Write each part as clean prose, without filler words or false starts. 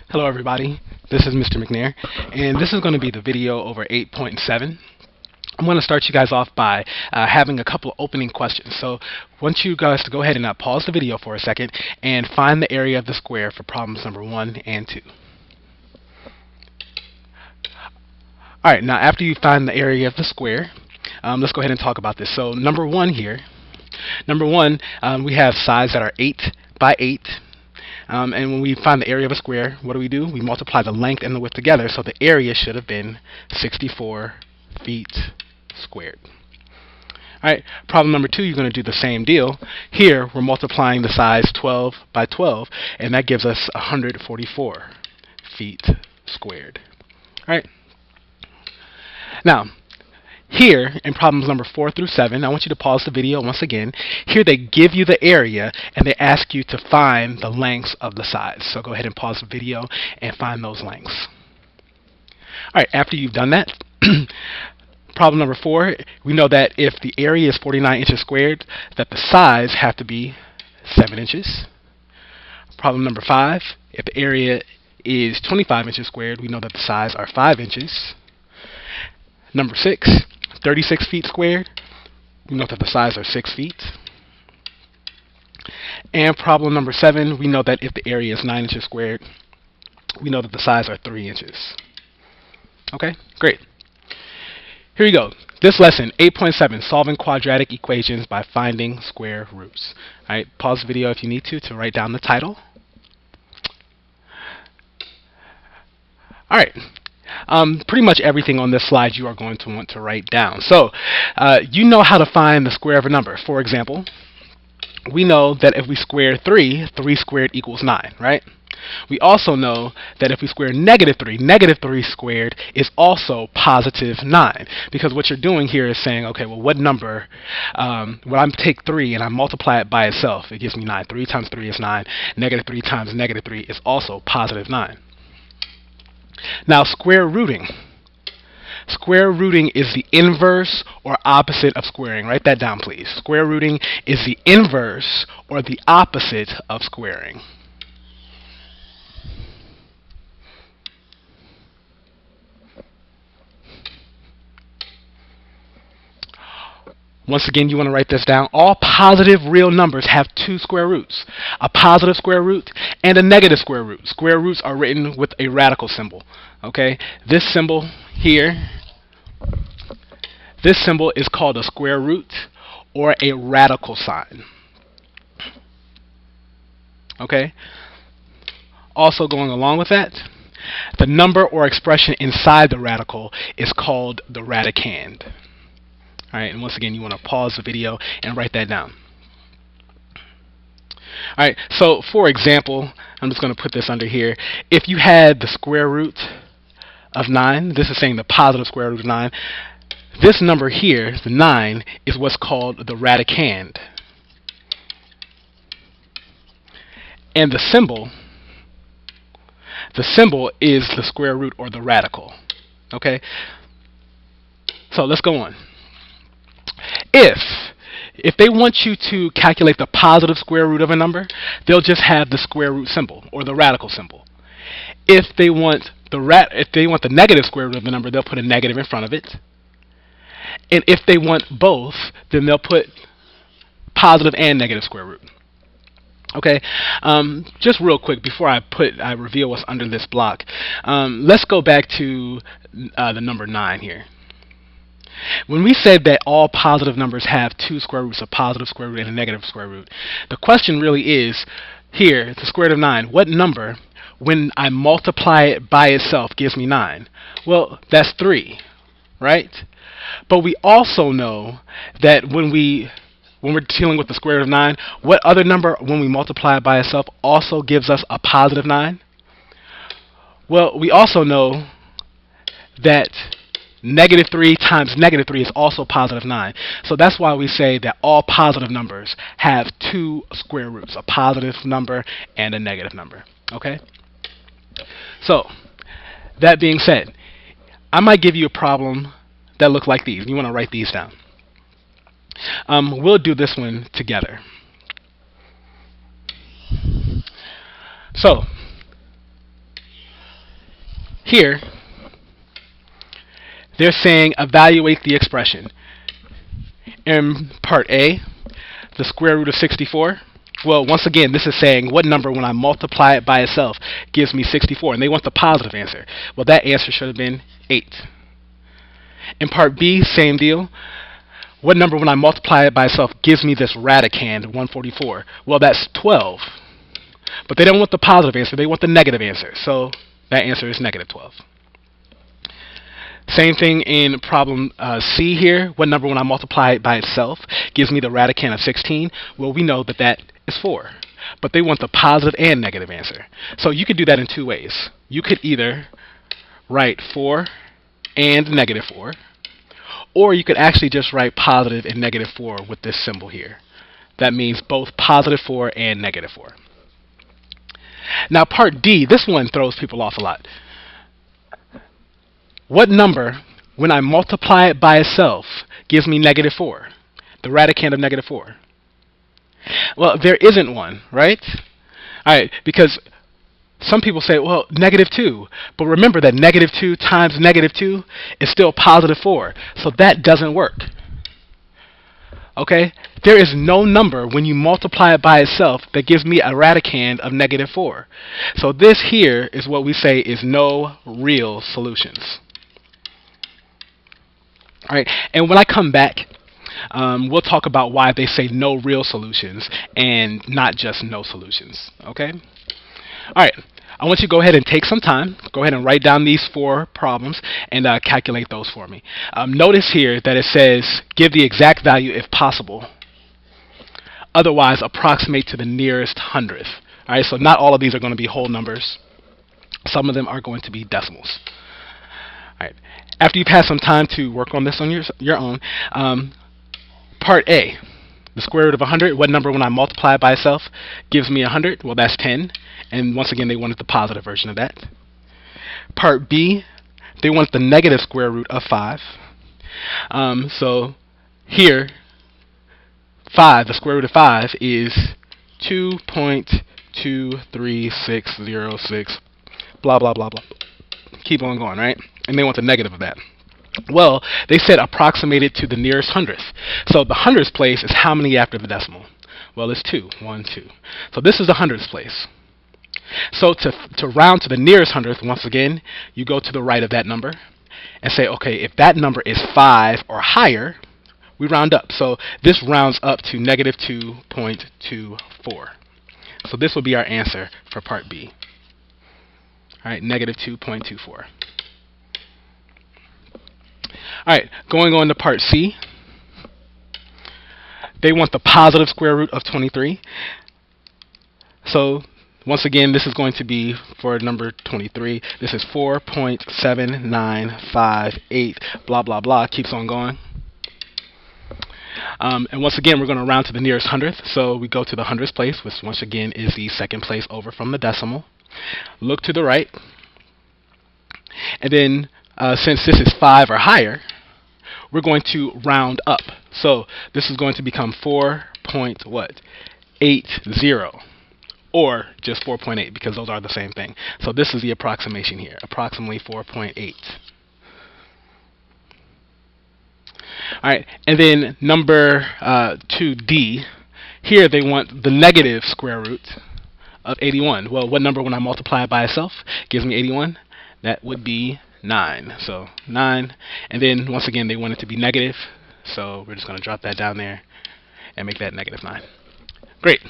Hello everybody, this is Mr. McNair, and this is going to be the video over 8.7. I'm going to start you guys off by having a couple of opening questions. So I want you guys to go ahead and pause the video for a second and find the area of the square for problems number 1 and 2. Alright, now after you find the area of the square, let's go ahead and talk about this. So number 1 here, we have sides that are 8 by 8. And when we find the area of a square, what do? We multiply the length and the width together, so the area should have been 64 feet squared. Alright, problem number 2, you're going to do the same deal. Here, we're multiplying the size 12 by 12, and that gives us 144 feet squared. Alright. Now, here, in problems number 4 through 7, I want you to pause the video once again. Here they give you the area, and they ask you to find the lengths of the sides. So go ahead and pause the video and find those lengths. Alright, after you've done that, problem number 4, we know that if the area is 49 inches squared, that the sides have to be 7 inches. Problem number 5, if the area is 25 inches squared, we know that the sides are 5 inches. Number 6, 36 feet squared, we know that the sides are 6 feet. And problem number 7, we know that if the area is 9 inches squared, we know that the sides are 3 inches. Okay, great. Here you go. This lesson, 8.7, solving quadratic equations by finding square roots. Alright, pause the video if you need to write down the title. Alright. Pretty much everything on this slide you are going to want to write down. So, you know how to find the square of a number. For example, we know that if we square 3, 3 squared equals 9, right? We also know that if we square negative 3 squared is also positive 9. Because what you're doing here is saying, okay, well, what number, when I take 3 and I multiply it by itself, it gives me 9. 3 times 3 is 9. Negative 3 times negative 3 is also positive 9. Now, square rooting. Square rooting is the inverse or opposite of squaring. Write that down, please. Square rooting is the inverse or the opposite of squaring. Once again, you want to write this down. All positive real numbers have 2 square roots, a positive square root and a negative square root. Square roots are written with a radical symbol. Okay, this symbol here, this symbol is called a square root or a radical sign. Okay, also going along with that, the number or expression inside the radical is called the radicand. Alright, and once again, you want to pause the video and write that down. Alright, so for example, I'm just going to put this under here. If you had the square root of 9, this is saying the positive square root of 9, this number here, the 9, is what's called the radicand. And the symbol is the square root or the radical. Okay? So let's go on. If they want you to calculate the positive square root of a number, they'll just have the square root symbol or the radical symbol. If they want the negative square root of the number, they'll put a negative in front of it. And if they want both, then they'll put positive and negative square root. Okay, just real quick before I reveal what's under this block, let's go back to the number 9 here. When we said that all positive numbers have 2 square roots, a positive square root and a negative square root, the question really is, here, the square root of 9, what number, when I multiply it by itself, gives me 9? Well, that's 3, right? But we also know that when we're dealing with the square root of 9, what other number, when we multiply it by itself, also gives us a positive 9? Well, we also know that negative 3 times negative 3 is also positive 9. So that's why we say that all positive numbers have 2 square roots, a positive number and a negative number. Okay? So, that being said, I might give you a problem that looks like these. You want to write these down. We'll do this one together. So, here, they're saying evaluate the expression. In part A, the square root of 64. Well, once again, this is saying what number, when I multiply it by itself, gives me 64. And they want the positive answer. Well, that answer should have been 8. In part B, same deal. What number, when I multiply it by itself, gives me this radicand, 144? Well, that's 12. But they don't want the positive answer. They want the negative answer. So that answer is negative 12. Same thing in problem C here. What number, when I multiply it by itself, gives me the radicand of 16? Well, we know that that is 4. But they want the positive and negative answer. So you could do that in two ways. You could either write 4 and negative 4, or you could actually just write positive and negative 4 with this symbol here. That means both positive 4 and negative 4. Now part D, this one throws people off a lot. What number, when I multiply it by itself, gives me negative 4? The radicand of negative 4. Well, there isn't one, right? Alright, because some people say, well, negative 2. But remember that negative 2 times negative 2 is still positive 4. So that doesn't work. Okay? There is no number, when you multiply it by itself, that gives me a radicand of negative 4. So this here is what we say is no real solutions. Alright, and when I come back, we'll talk about why they say no real solutions and not just no solutions. Okay? Alright, I want you to go ahead and take some time. Go ahead and write down these 4 problems and calculate those for me. Notice here that it says give the exact value if possible. Otherwise, approximate to the nearest hundredth. Alright, so not all of these are going to be whole numbers. Some of them are going to be decimals. Alright, after you've had some time to work on this on your own, part A, the square root of 100, what number, when I multiply it by itself, gives me 100? Well, that's 10. And once again, they wanted the positive version of that. Part B, they want the negative square root of 5. So here, 5, the square root of 5 is 2.23606, blah, blah, blah, blah. Keep on going, right? And they want the negative of that. Well, they said approximate it to the nearest hundredth. So the hundredths place is how many after the decimal? Well, it's 2. 1, 2. So this is the hundredths place. So to round to the nearest hundredth, once again, you go to the right of that number and say, okay, if that number is 5 or higher, we round up. So this rounds up to negative 2.24. So this will be our answer for part B. All right, negative 2.24. Alright, going on to part C. They want the positive square root of 23. So, once again, this is going to be for number 23. This is 4.7958, blah, blah, blah. Keeps on going. And once again, we're going to round to the nearest hundredth. So we go to the hundredths place, which once again is the second place over from the decimal. Look to the right. And then, since this is 5 or higher, we're going to round up. So this is going to become 4.80, or just 4.8, because those are the same thing. So this is the approximation here, approximately 4.8. Alright, and then number 2D, here they want the negative square root of 81. Well, what number, when I multiply it by itself, gives me 81? That would be 9. So 9, and then once again they want it to be negative, so we're just going to drop that down there and make that negative 9. Great.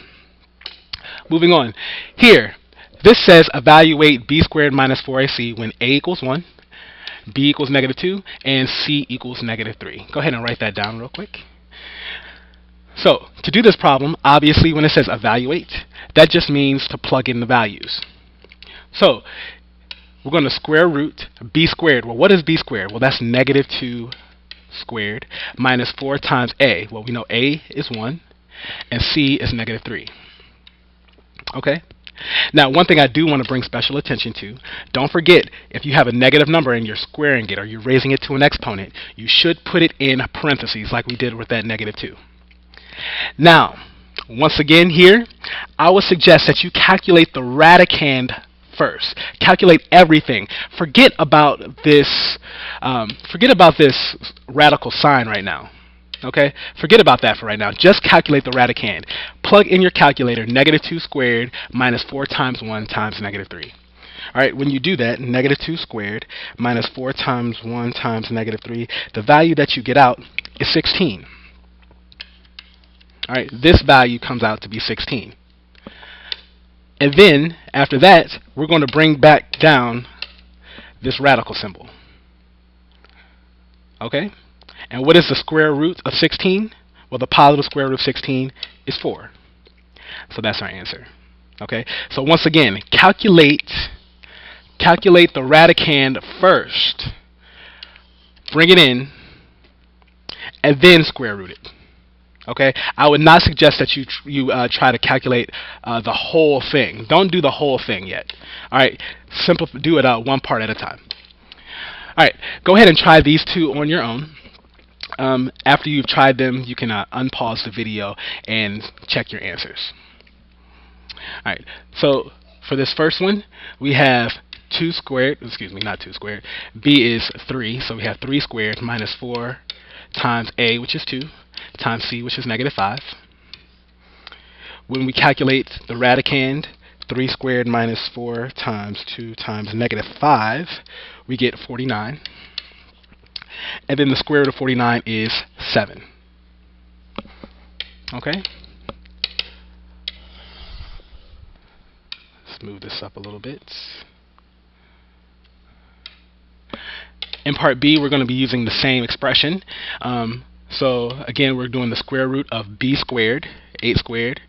Moving on. Here, this says evaluate b squared minus 4ac when a equals 1, b equals negative 2, and c equals negative 3. Go ahead and write that down real quick. So, to do this problem, obviously when it says evaluate, that just means to plug in the values. So, we're going to square root b squared. Well, what is b squared? Well, that's negative 2 squared minus 4 times a. Well, we know a is 1, and c is negative 3. Okay? Now, one thing I do want to bring special attention to, don't forget, if you have a negative number and you're squaring it or you're raising it to an exponent, you should put it in parentheses like we did with that negative 2. Now, once again here, I would suggest that you calculate the radicand first. Calculate everything. Forget about this. Forget about this radical sign right now. Okay, forget about that for right now. Just calculate the radicand. Plug in your calculator negative 2 squared minus 4 times 1 times negative 3. All right, when you do that, negative 2 squared minus 4 times 1 times negative 3, the value that you get out is 16. All right, this value comes out to be 16. And then, after that, we're going to bring back down this radical symbol. Okay? And what is the square root of 16? Well, the positive square root of 16 is 4. So that's our answer. Okay? So once again, calculate the radicand first. Bring it in, and then square root it. Okay? I would not suggest that you try to calculate the whole thing. Don't do the whole thing yet. All right? Do it one part at a time. All right. Go ahead and try these two on your own. After you've tried them, you can unpause the video and check your answers. All right. So for this first one, we have 2 squared. Excuse me, not 2 squared. B is 3, so we have 3 squared minus 4 times A, which is 2, times C, which is negative 5. When we calculate the radicand, 3 squared minus 4 times 2 times negative 5, we get 49. And then the square root of 49 is 7. Okay? Let's move this up a little bit. In part B, we're going to be using the same expression. So again, we're doing the square root of B squared, 8 squared,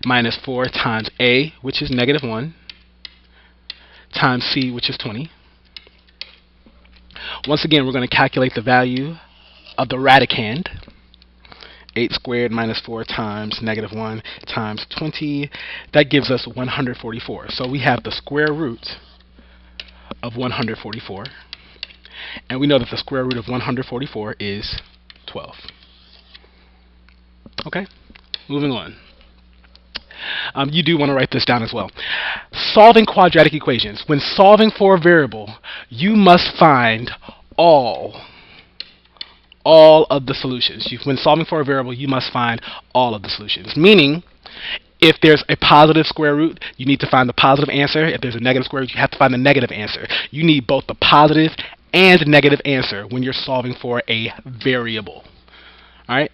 minus 4 times A, which is negative 1, times C, which is 20. Once again, we're going to calculate the value of the radicand. 8 squared minus 4 times negative 1 times 20. That gives us 144. So we have the square root of 144. And we know that the square root of 144 is 12. Okay, moving on. You do want to write this down as well. Solving quadratic equations. When solving for a variable, you must find all of the solutions. When solving for a variable, you must find all of the solutions. Meaning, if there's a positive square root, you need to find the positive answer. If there's a negative square root, you have to find the negative answer. You need both the positive and negative answer when you're solving for a variable. All right?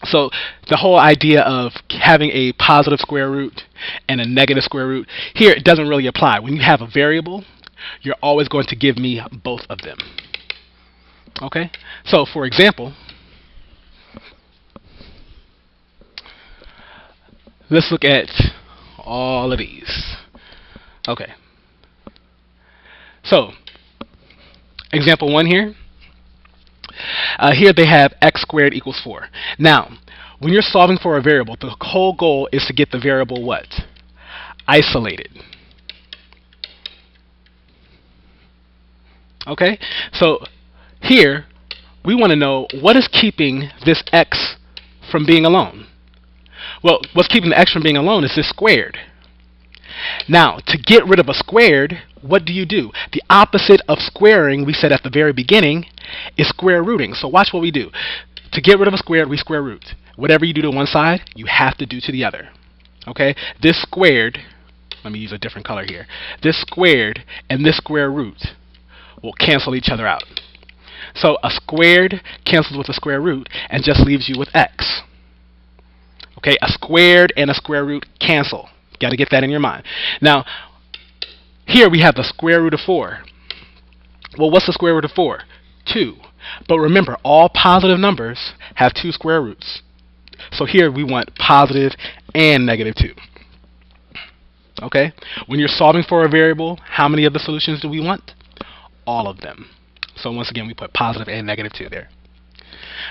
So the whole idea of having a positive square root and a negative square root, here it doesn't really apply. When you have a variable, you're always going to give me both of them. Okay? So for example, let's look at all of these. Okay. So, example 1 here. Here they have x squared equals 4. Now, when you're solving for a variable, the whole goal is to get the variable what? Isolated. Okay? So, here, we want to know what is keeping this x from being alone. Well, what's keeping the x from being alone is this squared. Now, to get rid of a squared, what do? The opposite of squaring, we said at the very beginning, is square rooting. So watch what we do. To get rid of a squared, we square root. Whatever you do to one side, you have to do to the other. Okay? This squared, let me use a different color here. This squared and this square root will cancel each other out. So a squared cancels with a square root and just leaves you with x. Okay? A squared and a square root cancel. Got to get that in your mind. Now, here we have the square root of 4. Well, what's the square root of 4? 2. But remember, all positive numbers have 2 square roots. So here we want positive and negative 2. Okay? When you're solving for a variable, how many of the solutions do we want? All of them. So once again, we put positive and negative 2 there.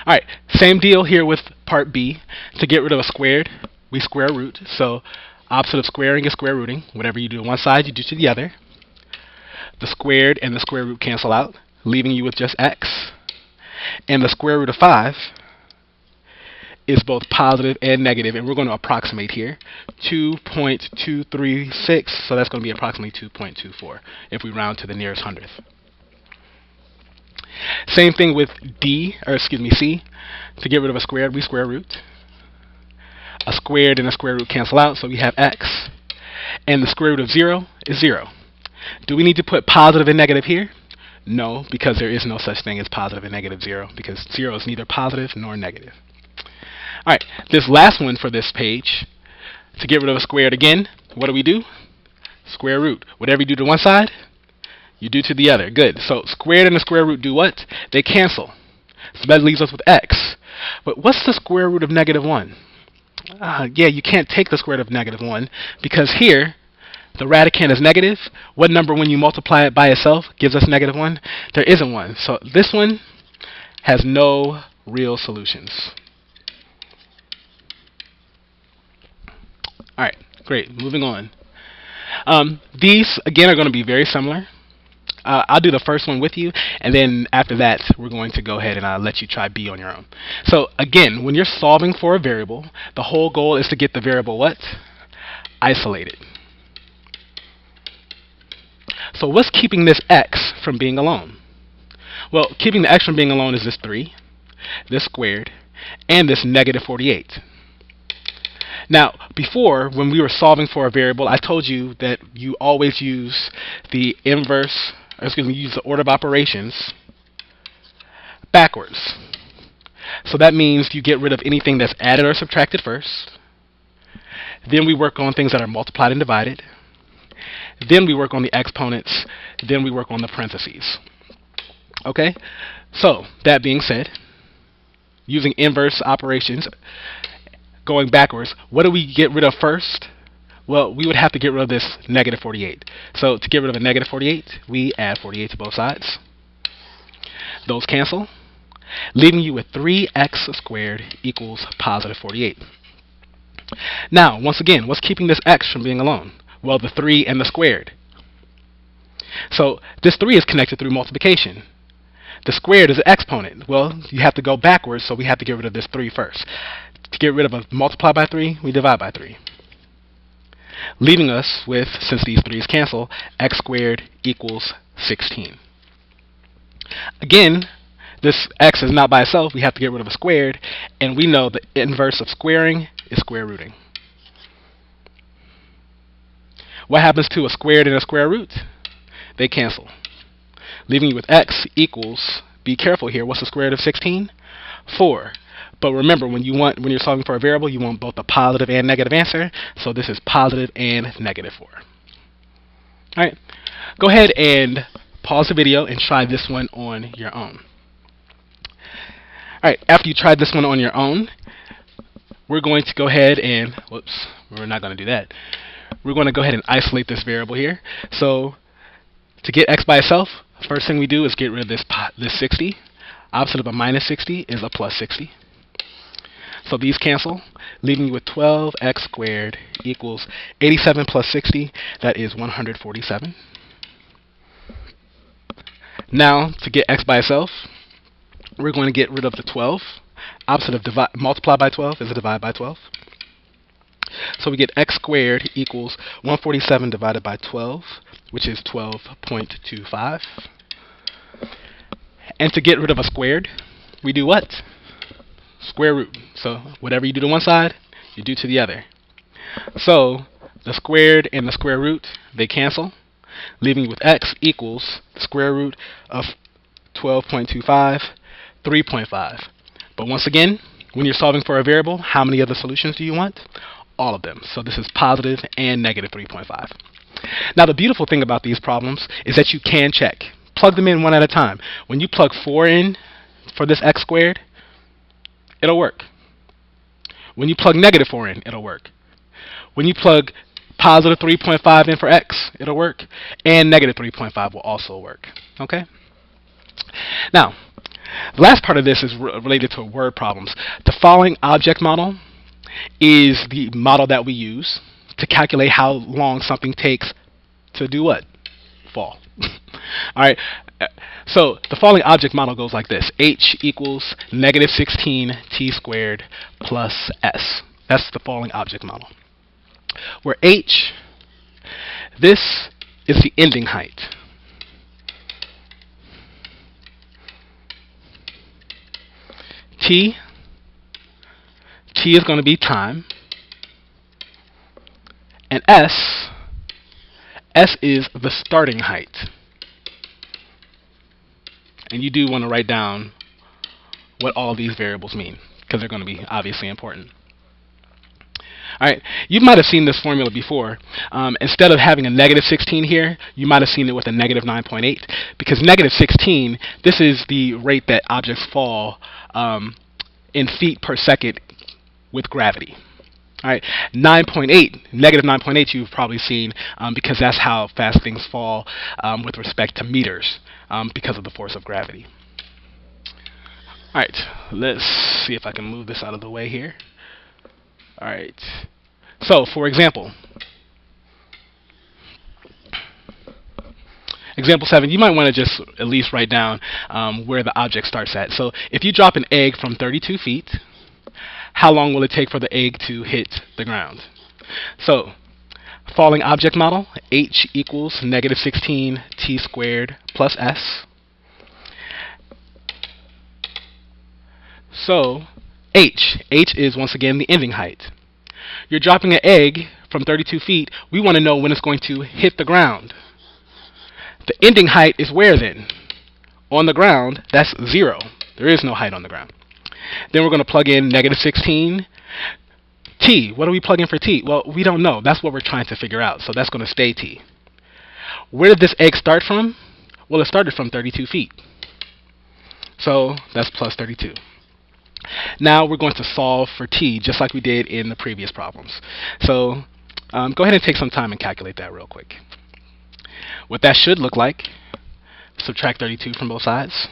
All right, same deal here with part B. To get rid of a squared, we square root. So opposite of squaring is square rooting. Whatever you do to one side, you do to the other. The squared and the square root cancel out, leaving you with just x. And the square root of 5 is both positive and negative, and we're going to approximate here. 2.236, so that's going to be approximately 2.24 if we round to the nearest hundredth. Same thing with C. To get rid of a squared, we square root. A squared and a square root cancel out, so we have x. And the square root of 0 is 0. Do we need to put positive and negative here? No, because there is no such thing as positive and negative 0, because 0 is neither positive nor negative. Alright, this last one for this page, to get rid of a squared again, what do? Square root. Whatever you do to one side, you do to the other. Good. So squared and the square root do what? They cancel. So that leaves us with x. But what's the square root of negative 1? Yeah, you can't take the square root of negative 1, because here, the radicand is negative. What number, when you multiply it by itself, gives us negative 1? There isn't one. So this one has no real solutions. Alright, great. Moving on. These, again, are going to be very similar. I'll do the first one with you, and then after that, we're going to go ahead and let you try B on your own. So, again, when you're solving for a variable, the whole goal is to get the variable what? Isolated. So what's keeping this x from being alone? Well, keeping the x from being alone is this 3, this squared, and this negative 48. Now, before, when we were solving for a variable, I told you that you always use the use the order of operations backwards. So that means you get rid of anything that's added or subtracted first. Then we work on things that are multiplied and divided. Then we work on the exponents. Then we work on the parentheses. Okay? So, that being said, using inverse operations, going backwards, what do we get rid of first? Well, we would have to get rid of this negative 48. So to get rid of a negative 48, we add 48 to both sides. Those cancel, leaving you with 3x squared equals positive 48. Now, once again, what's keeping this x from being alone? Well, the 3 and the squared. So this 3 is connected through multiplication. The squared is an exponent. Well, you have to go backwards, so we have to get rid of this 3 first. To get rid of a multiply by 3, we divide by 3. Leaving us with, since these 3's cancel, x squared equals 16. Again, this x is not by itself. We have to get rid of a squared, and we know the inverse of squaring is square rooting. What happens to a squared and a square root? They cancel, leaving you with x equals, be careful here, what's the square root of 16? 4. But remember, when you're solving for a variable, you want both a positive and negative answer. So this is positive and negative 4. Alright, go ahead and pause the video and try this one on your own. Alright, after you tried this one on your own, we're going to go ahead and, whoops, we're not going to do that. We're going to go ahead and isolate this variable here. So to get x by itself, first thing we do is get rid of this 60. Opposite of a minus 60 is a plus 60. So these cancel, leaving you with 12x squared equals 87 plus 60, that is 147. Now, to get x by itself, we're going to get rid of the 12. Opposite of multiply by 12 is a divide by 12. So we get x squared equals 147 divided by 12, which is 12.25. And to get rid of a squared, we do what? Square root. So whatever you do to one side, you do to the other. So the squared and the square root, they cancel, leaving you with x equals the square root of 12.25, 3.5. But once again, when you're solving for a variable, how many other solutions do you want? All of them. So this is positive and negative 3.5. Now the beautiful thing about these problems is that you can check. Plug them in one at a time. When you plug 4 in for this x squared, it'll work. When you plug negative 4 in, it'll work. When you plug positive 3.5 in for x, it'll work. And negative 3.5 will also work. Okay? Now, the last part of this is related to word problems. The following object model is the model that we use to calculate how long something takes to do what? Fall. All right. So the following object model goes like this: h equals negative 16 t squared plus s. That's the following object model. Where h, this is the ending height. T is going to be time. And S is the starting height. And you do want to write down what all these variables mean, because they're going to be obviously important. Alright, you might have seen this formula before. Instead of having a negative 16 here, you might have seen it with a negative 9.8, because negative 16, this is the rate that objects fall in feet per second with gravity. Alright, 9.8, negative 9.8 you've probably seen because that's how fast things fall with respect to meters because of the force of gravity. Alright, let's see if I can move this out of the way here. Alright, so for example, example 7, you might want to just at least write down where the object starts at. So if you drop an egg from 32 feet, how long will it take for the egg to hit the ground? So, falling object model, h equals negative 16 t squared plus s. So, h is once again the ending height. You're dropping an egg from 32 feet. We want to know when it's going to hit the ground. The ending height is where then? On the ground, that's 0. There is no height on the ground. Then we're going to plug in negative 16 t. What are we plugging for t? Well, we don't know. That's what we're trying to figure out. So that's going to stay t. Where did this egg start from? Well, it started from 32 feet. So that's plus 32. Now we're going to solve for t just like we did in the previous problems. So go ahead and take some time and calculate that real quick. What that should look like, subtract 32 from both sides.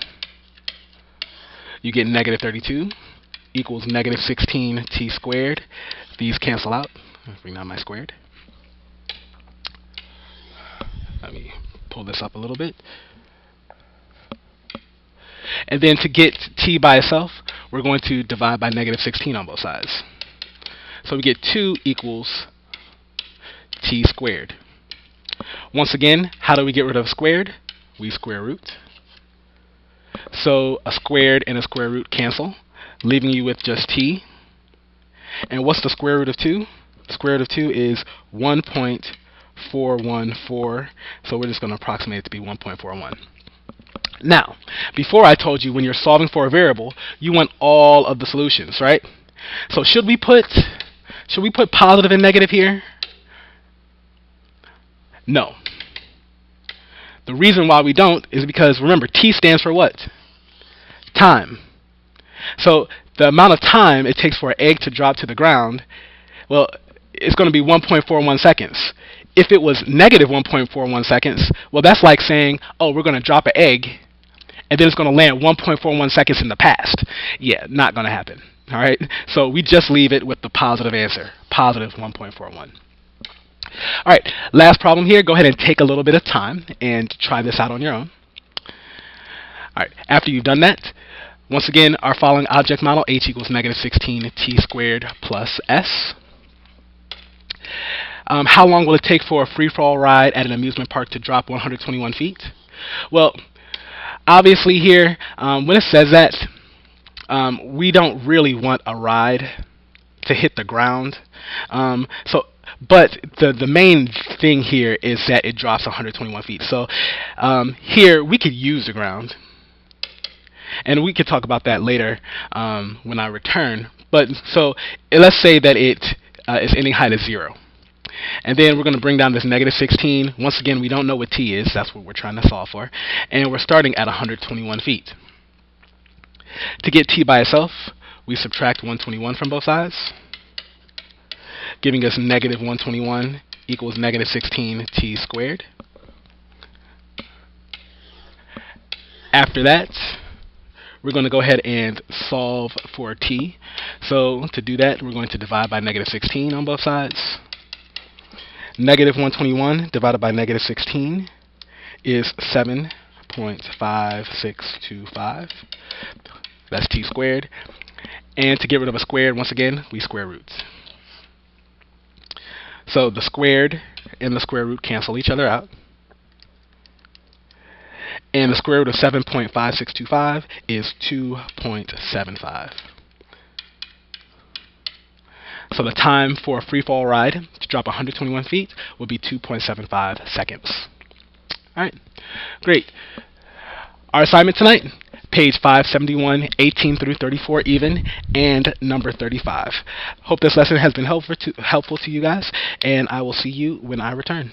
You get negative 32 equals negative 16 t squared. These cancel out. Bring down my squared. Let me pull this up a little bit. And then to get t by itself, we're going to divide by negative 16 on both sides. So we get 2 equals t squared. Once again, how do we get rid of a squared? We square root. So a squared and a square root cancel, leaving you with just t. And what's the square root of 2? The square root of 2 is 1.414. So we're just going to approximate it to be 1.41. Now, before I told you when you're solving for a variable, you want all of the solutions, right? So should we put positive and negative here? No. The reason why we don't is because, remember, t stands for what? Time. So the amount of time it takes for an egg to drop to the ground, well, it's going to be 1.41 seconds. If it was negative 1.41 seconds, well, that's like saying, oh, we're going to drop an egg, and then it's going to land 1.41 seconds in the past. Yeah, not going to happen. All right? So we just leave it with the positive answer, positive 1.41. All right, last problem here. Go ahead and take a little bit of time and try this out on your own. All right, after you've done that, once again, our following object model, h equals negative 16 t squared plus s. How long will it take for a free-for-all ride at an amusement park to drop 121 feet? Well, obviously here, when it says that, we don't really want a ride to hit the ground. But the main thing here is that it drops 121 feet. So here we could use the ground, and we could talk about that later when I return. But so let's say that its ending height is 0, and then we're going to bring down this negative 16. Once again, we don't know what t is. That's what we're trying to solve for, and we're starting at 121 feet. To get t by itself, we subtract 121 from both sides, giving us negative 121 equals negative 16 t squared. After that, we're going to go ahead and solve for t. So to do that, we're going to divide by negative 16 on both sides. Negative 121 divided by negative 16 is 7.5625. That's t squared. And to get rid of a squared, once again, we square roots. So the squared and the square root cancel each other out. And the square root of 7.5625 is 2.75. So the time for a free fall ride to drop 121 feet will be 2.75 seconds. Alright, great. Our assignment tonight, page 571, 18 through 34 even, and number 35. Hope this lesson has been helpful to you guys, and I will see you when I return.